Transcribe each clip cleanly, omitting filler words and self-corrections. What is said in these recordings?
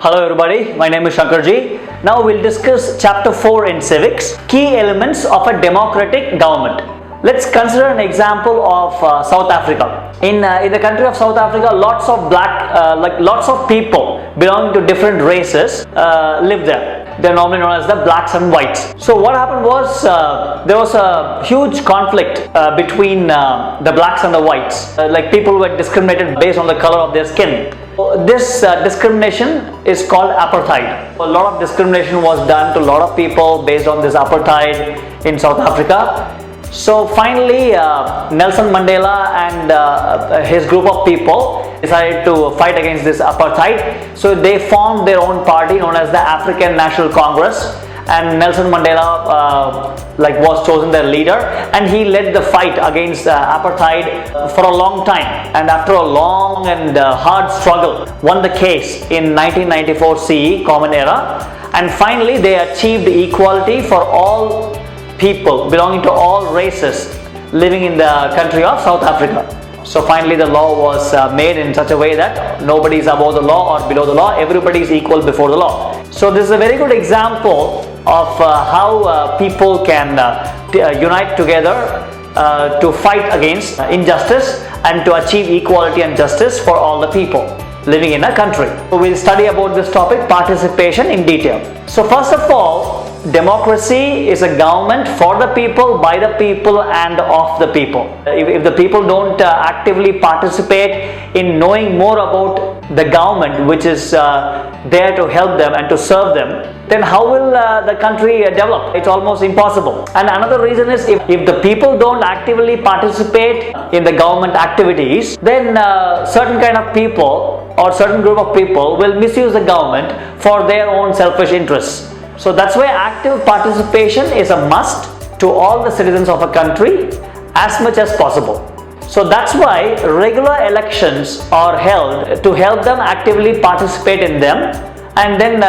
Hello everybody, my name is Shankarji. Now we'll discuss chapter 4 in Civics, key elements of a democratic government. Let's consider an example of South Africa. In the country of South Africa, lots of people belonging to different races live there. They're normally known as the blacks and whites. So what happened was there was a huge conflict between the blacks and the whites. People were discriminated based on the color of their skin. This discrimination is called apartheid. A lot of discrimination was done to a lot of people based on this apartheid in South Africa. So finally Nelson Mandela and his group of people decided to fight against this apartheid. So they formed their own party known as the African National Congress, and Nelson Mandela was chosen their leader, and he led the fight against apartheid for a long time, and after a long and hard struggle won the case in 1994 CE Common Era, and finally they achieved equality for all people belonging to all races living in the country of South Africa. So finally the law was made in such a way that nobody is above the law or below the law, everybody is equal before the law. So this is a very good example of how people can unite together to fight against injustice and to achieve equality and justice for all the people living in a country. So we'll study about this topic, participation, in detail. So first of all, democracy is a government for the people, by the people and of the people. If the people don't actively participate in knowing more about the government which is there to help them and to serve them, then how will the country develop? It's almost impossible. And another reason is if the people don't actively participate in the government activities, then certain kind of people or certain group of people will misuse the government for their own selfish interests. So that's why active participation is a must to all the citizens of a country as much as possible. So that's why regular elections are held to help them actively participate in them, and then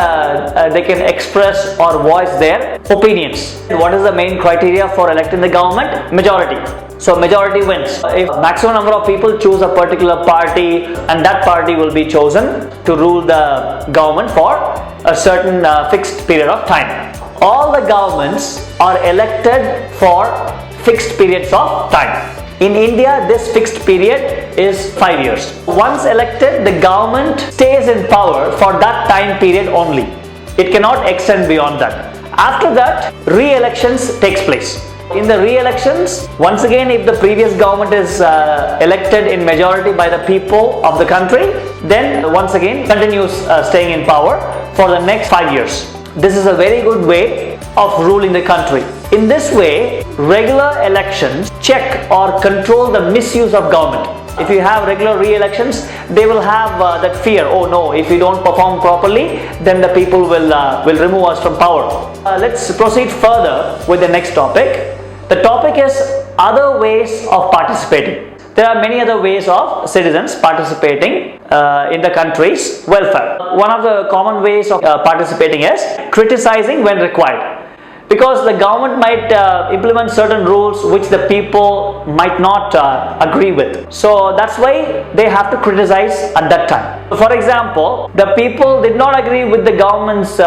they can express or voice their opinions. What is the main criteria for electing the government? Majority. So majority wins. If maximum number of people choose a particular party, and that party will be chosen to rule the government for a certain fixed period of time. All the governments are elected for fixed periods of time. In India, this fixed period is 5 years. Once elected, the government stays in power for that time period only. It cannot extend beyond that. After that, re-elections takes place. In the re-elections, once again, if the previous government is elected in majority by the people of the country, then once again continues staying in power for the next 5 years. This is a very good way of ruling the country. In this way, regular elections check or control the misuse of government. If you have regular re-elections, they will have that fear, oh no, if we don't perform properly, then the people will remove us from power. Let's proceed further with the next topic. The topic is other ways of participating. There are many other ways of citizens participating in the country's welfare. One of the common ways of participating is criticizing when required. Because the government might implement certain rules which the people might not agree with. So that's why they have to criticize at that time. For example, the people did not agree with the government's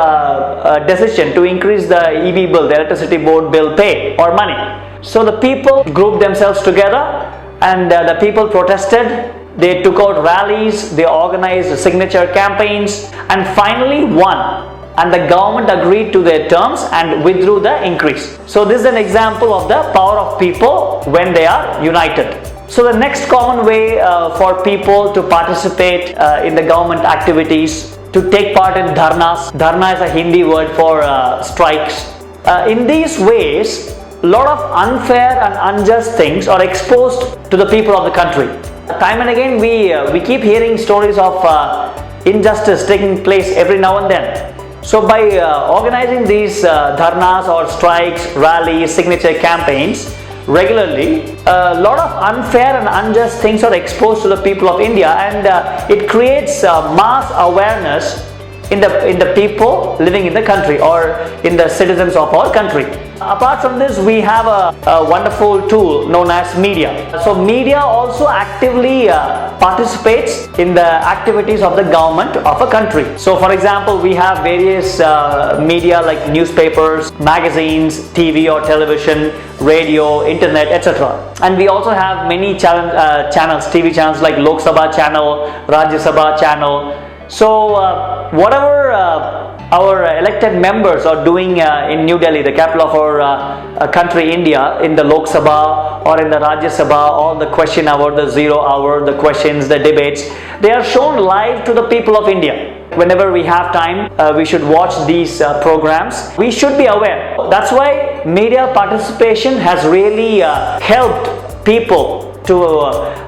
decision to increase the EB bill, the electricity board bill pay or money. So the people grouped themselves together, and the people protested. They took out rallies, they organized signature campaigns, and finally won. And the government agreed to their terms and withdrew the increase. So this is an example of the power of people when they are united. So the next common way for people to participate in the government activities, to take part in dharnas. Dharna is a Hindi word for strikes. In these ways, a lot of unfair and unjust things are exposed to the people of the country. Time and again we keep hearing stories of injustice taking place every now and then. So by organizing these dharnas or strikes, rallies, signature campaigns regularly, a lot of unfair and unjust things are exposed to the people of India, and it creates mass awareness in the people living in the country or in the citizens of our country. Apart from this, we have a wonderful tool known as media. So media also actively participates in the activities of the government of a country. So for example, we have various media like newspapers, magazines, TV or television, radio, internet, etc. And we also have many channels, TV channels like Lok Sabha channel, Rajya Sabha channel. So whatever our elected members are doing in New Delhi, the capital of our country India, in the Lok Sabha or in the Rajya Sabha, all the question hour, the 0 hour, the questions, the debates, they are shown live to the people of India. Whenever we have time, we should watch these programs. We should be aware. That's why media participation has really helped people to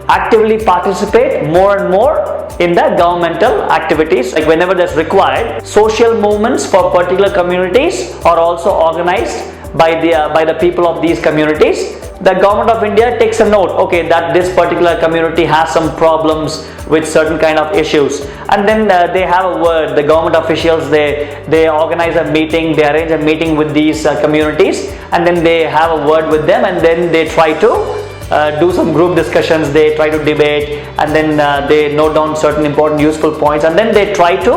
actively participate more and more in the governmental activities. Like whenever that's required, social movements for particular communities are also organized by the people of these communities. The government of India takes a note, okay, that this particular community has some problems with certain kind of issues, and then they have a word. The government officials, they organize a meeting, they arrange a meeting with these communities, and then they have a word with them, and then they try to do some group discussions, they try to debate, and then they note down certain important useful points, and then they try to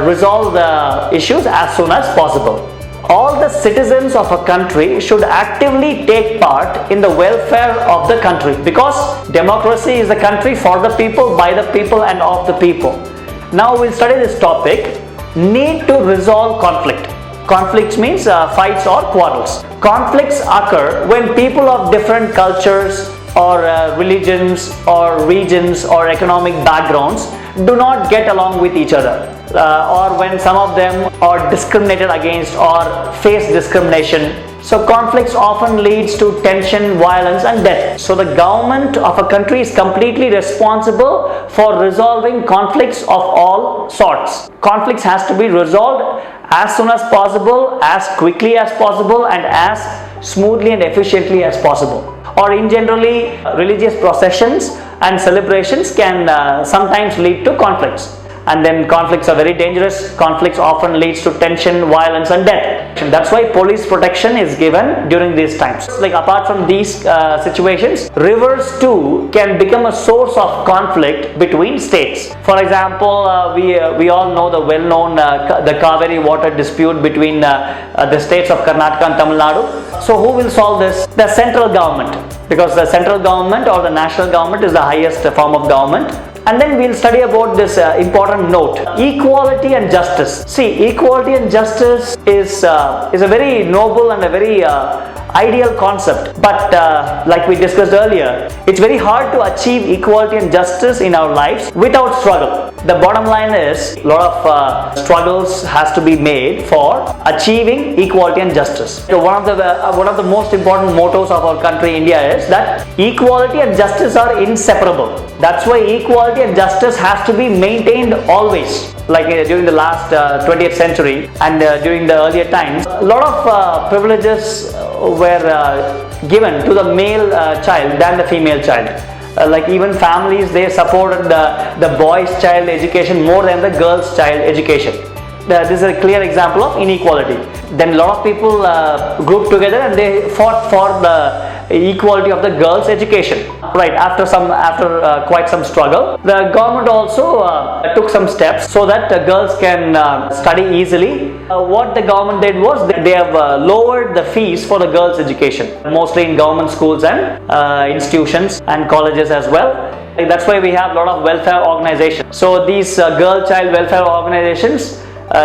resolve the issues as soon as possible. All the citizens of a country should actively take part in the welfare of the country, because democracy is the country for the people, by the people and of the people. Now we'll study this topic, need to resolve conflict. Conflicts means fights or quarrels. Conflicts occur when people of different cultures or religions or regions or economic backgrounds do not get along with each other, or when some of them are discriminated against or face discrimination. So conflicts often leads to tension, violence and death. So the government of a country is completely responsible for resolving conflicts of all sorts. Conflicts has to be resolved as soon as possible, as quickly as possible, and as smoothly and efficiently as possible. Or in generally, religious processions and celebrations can sometimes lead to conflicts. And then conflicts are very dangerous. Conflicts often leads to tension, violence and death. And that's why police protection is given during these times. Like apart from these situations, rivers too can become a source of conflict between states. For example, we all know the well-known the Kaveri water dispute between the states of Karnataka and Tamil Nadu. So who will solve this? The central government, because the central government or the national government is the highest form of government. And then we'll study about this important note, equality and justice. See, equality and justice is a very noble and a very ideal concept, but like we discussed earlier, it's very hard to achieve equality and justice in our lives without struggle. The bottom line is a lot of struggles has to be made for achieving equality and justice. So one of the most important mottos of our country India is that equality and justice are inseparable. That's why equality and justice has to be maintained always. Like during the last 20th century and during the earlier times, a lot of privileges were given to the male child than the female child. Like even families, they supported the boy's child education more than the girl's child education. This is a clear example of inequality. Then a lot of people grouped together and they fought for the equality of the girls' education. Right, after quite some struggle, the government also took some steps so that girls can study easily. What the government did was they have lowered the fees for the girls' education, mostly in government schools and institutions and colleges as well. That's why we have a lot of welfare organizations. So these girl child welfare organizations,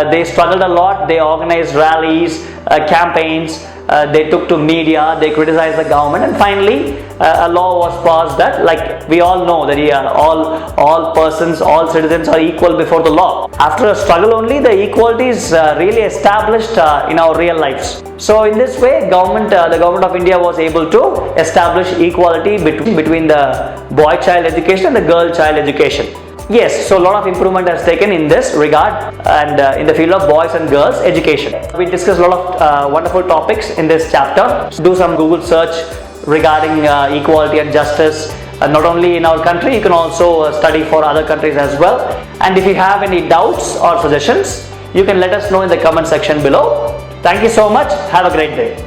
they struggled a lot. They organized rallies, campaigns, they took to media, they criticized the government, and finally a law was passed that, like we all know, that all persons, all citizens are equal before the law. After a struggle only, the equality is really established in our real lives. So in this way, the government of India was able to establish equality between the boy child education and the girl child education. Yes, so a lot of improvement has taken in this regard and in the field of boys and girls education. We discussed a lot of wonderful topics in this chapter. Do some Google search regarding equality and justice, not only in our country, you can also study for other countries as well. And if you have any doubts or suggestions, you can let us know in the comment section below. Thank you so much. Have a great day.